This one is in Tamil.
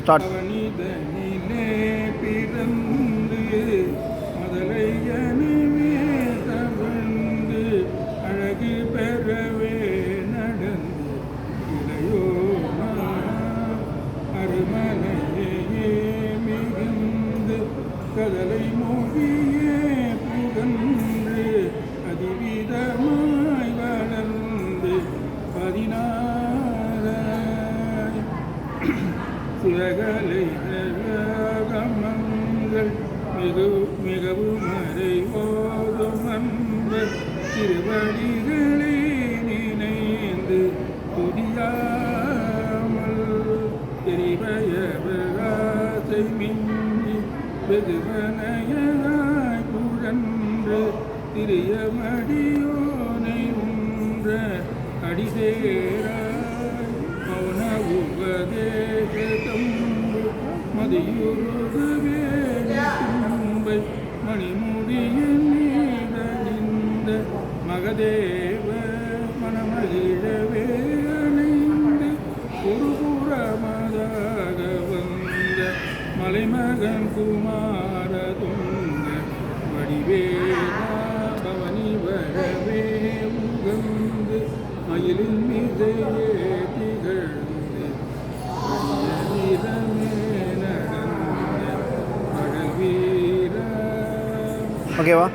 ஸ்டார்ட். மனிதனிலே பிறந்து முதலையனவே தவழ்ந்து அழகு பெறவே நடந்து இளையோனா அருமலையே மிகுந்து கதலை மொழியே புகன்று அதிவிதமாய் வளர்ந்து 16 சிவகலை கமங்கள் மிகவும் மறைவோதும் அன்பர் திருவடிகளை நினைந்து துதியாமல் தெரிவயவராசை மிஞ்சி வெகுவனையாய் புழன்று திரியமடியோனை உன்ற அடிசேராய் மௌன உபதேசம் மதியுருகவே தும்பை மணிமுடியின் மீதணிந்த மகதேவ மனமகிழவே அணைந்து ஒரு புறமதாக வந்த மலைமகன் குமார துங்க வடிவேலா பவனி வரவே உகந்து மயிலின் மீதையே திகழ்ந்து வீரமே நடந்த கடல் வீர. ஓகேவா?